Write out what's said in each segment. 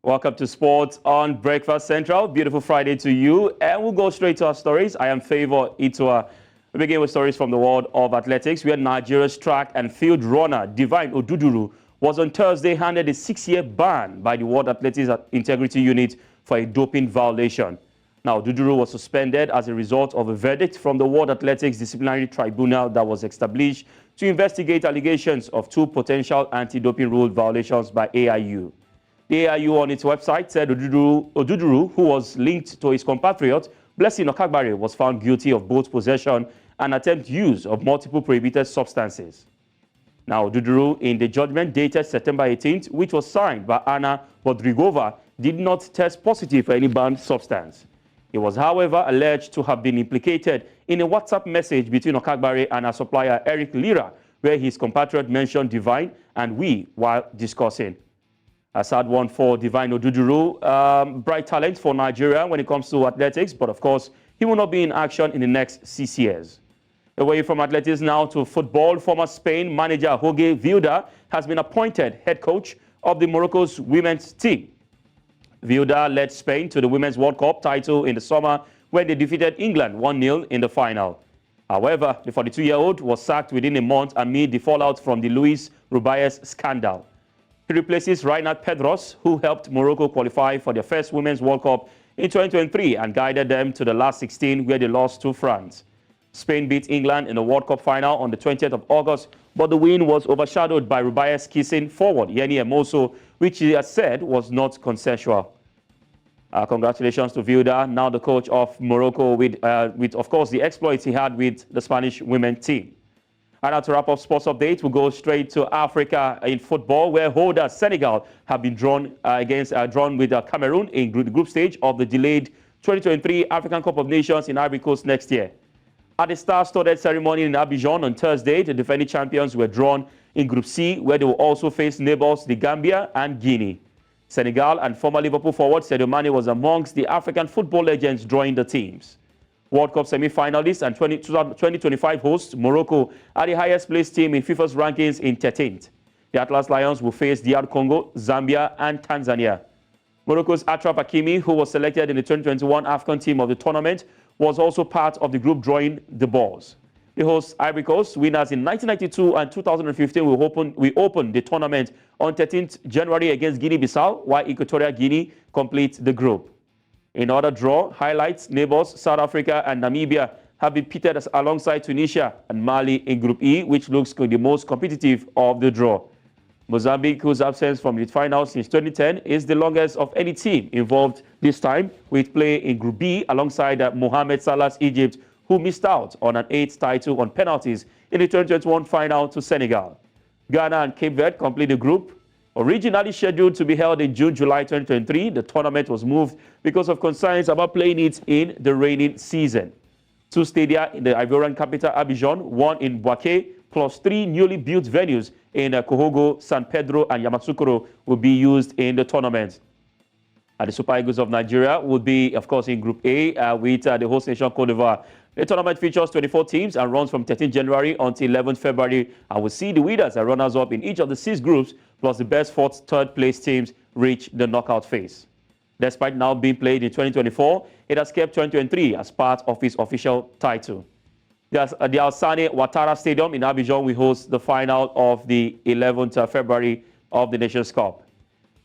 Welcome to Sports on Breakfast Central. Beautiful Friday to you. And we'll go straight to our stories. I am Favour, Itua. We begin with stories from the world of athletics, where Nigeria's track and field runner, Divine Oduduru, was on Thursday handed a 6-year ban by the World Athletics Integrity Unit for a doping violation. Now, Oduduru was suspended as a result of a verdict from the World Athletics Disciplinary Tribunal that was established to investigate allegations of 2 potential anti-doping rule violations by AIU. The AIU on its website said Oduduru, who was linked to his compatriot, Blessing Okagbare, was found guilty of both possession and attempt use of multiple prohibited substances. Now, Oduduru, in the judgment dated September 18th, which was signed by Anna Bodrigova, did not test positive for any banned substance. He was, however, alleged to have been implicated in a WhatsApp message between Okagbare and her supplier Eric Lira, where his compatriot mentioned Divine and we while discussing. A sad one for Divine Oduduru. Bright talent for Nigeria when it comes to athletics, but of course, he will not be in action in the next 6 years. Away from athletics now to football, former Spain manager Jorge Vilda has been appointed head coach of the Morocco's women's team. Vilda led Spain to the Women's World Cup title in the summer when they defeated England 1-0 in the final. However, the 42-year-old was sacked within a month amid the fallout from the Luis Rubiales scandal. He replaces Reinhard Pedros, who helped Morocco qualify for their first Women's World Cup in 2023 and guided them to the last 16, where they lost to France. Spain beat England in the World Cup final on the 20th of August, but the win was overshadowed by Rubiales kissing forward Yeni Hermoso, which he has said was not consensual. Congratulations to Vilda, now the coach of Morocco, with of course, the exploits he had with the Spanish women's team. And now to wrap up sports update, we'll go straight to Africa in football, where holders Senegal have been drawn with Cameroon in the group stage of the delayed 2023 African Cup of Nations in Ivory Coast next year. At the star-studded ceremony in Abidjan on Thursday, the defending champions were drawn in Group C, where they will also face neighbors the Gambia and Guinea. Senegal and former Liverpool forward Sadio Mane was amongst the African football legends drawing the teams. World Cup semi-finalists and 2025 hosts Morocco are the highest placed team in FIFA's rankings in 13th. The Atlas Lions will face DR Congo, Zambia and Tanzania. Morocco's Achraf Hakimi, who was selected in the 2021 AFCON team of the tournament, was also part of the group drawing the balls. The hosts Ivory Coast, winners in 1992 and 2015, will open the tournament on 13th January against Guinea-Bissau, while Equatorial Guinea complete the group. In other draw, highlights, neighbors South Africa and Namibia have been pitted alongside Tunisia and Mali in Group E, which looks to be the most competitive of the draw. Mozambique, whose absence from the final since 2010, is the longest of any team involved this time, with play in Group B alongside Mohamed Salah's Egypt, who missed out on an 8th title on penalties in the 2021 final to Senegal. Ghana and Cape Verde complete the group. Originally scheduled to be held in June-July 2023, the tournament was moved because of concerns about playing it in the rainy season. 2 stadia in the Ivorian capital Abidjan, 1 in Bouaké, plus 3 newly built venues in Kohogo, San Pedro and Yamoussoukro will be used in the tournament. The Super Eagles of Nigeria will be, of course, in Group A with the host nation Cote d'Ivoire. The tournament features 24 teams and runs from 13 January until 11 February, and will see the winners and runners-up in each of the 6 groups, plus the best 4th, 3rd place teams reach the knockout phase. Despite now being played in 2024, it has kept 2023 as part of its official title. The Alassane Ouattara Stadium in Abidjan will host the final of the 11th February of the Nations Cup.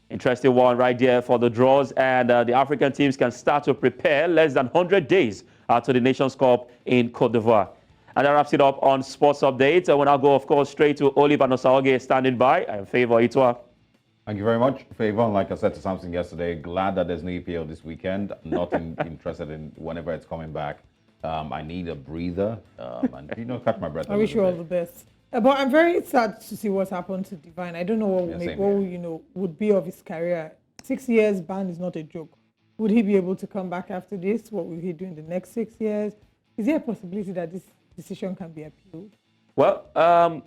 Interesting one right there for the draws, and the African teams can start to prepare less than 100 days to the Nations Cup in Cote d'Ivoire. And that wraps it up on Sports Updates. I will now go, of course, straight to Oliver Nosaoge standing by. I am Favour, Itua. Thank you very much, Favour. Like I said to Samson yesterday, glad that there's no EPL this weekend. Not interested in whenever it's coming back. I need a breather and, catch my breath. I wish you all the best. But I'm very sad to see what's happened to Divine. I don't know what would be of his career. 6 years ban is not a joke. Would he be able to come back after this? What will he do in the next 6 years? Is there a possibility that this decision can be appealed? Well, the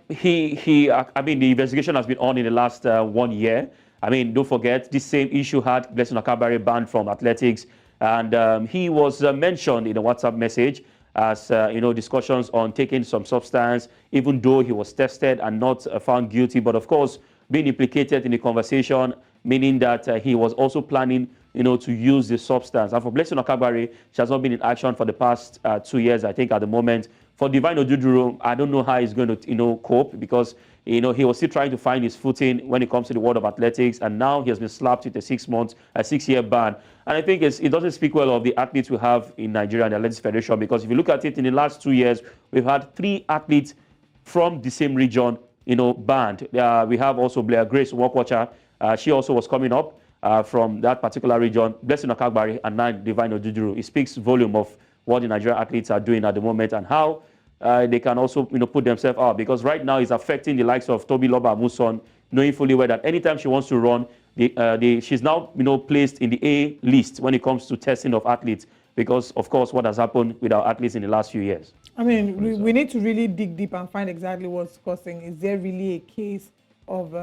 investigation has been on in the last 1 year. Don't forget, this same issue had Blessing Okagbare banned from athletics, and he was mentioned in a WhatsApp message as discussions on taking some substance, even though he was tested and not found guilty. But of course, being implicated in the conversation meaning that he was also planning, to use the substance. And for Blessing Okagbare, she has not been in action for the past 2 years, I think, at the moment. For Divine Oduduru, I don't know how he's going to, cope, because, he was still trying to find his footing when it comes to the world of athletics, and now he has been slapped with a 6-year ban. And I think it doesn't speak well of the athletes we have in Nigeria and the Athletics Federation, because if you look at it, in the last 2 years, we've had 3 athletes from the same region, banned. We have also Grace Walkwatcher. She also was coming up from that particular region. Blessing Okagbare and now Divine Oduduru. It speaks volume of what the Nigerian athletes are doing at the moment and how they can also, put themselves out. Because right now it's affecting the likes of Toby Loba Muson, knowing fully well that anytime she wants to run, she's now, placed in the A list when it comes to testing of athletes, because of course what has happened with our athletes in the last few years. I mean, we need to really dig deep and find exactly what's causing. Is there really a case of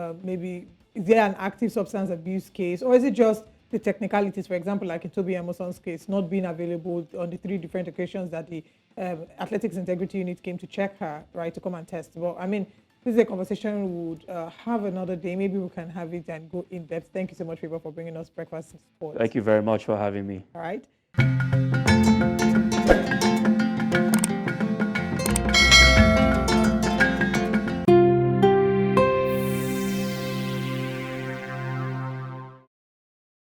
is there an active substance abuse case, or is it just the technicalities? For example, like in Toby Emerson's case, not being available on the 3 different occasions that the Athletics Integrity Unit came to check her, right, to come and test. Well, I mean, this is a conversation we would have another day. Maybe we can have it and go in depth. Thank you so much, Favour, for bringing us Breakfast in Sports. Thank you very much for having me. All right.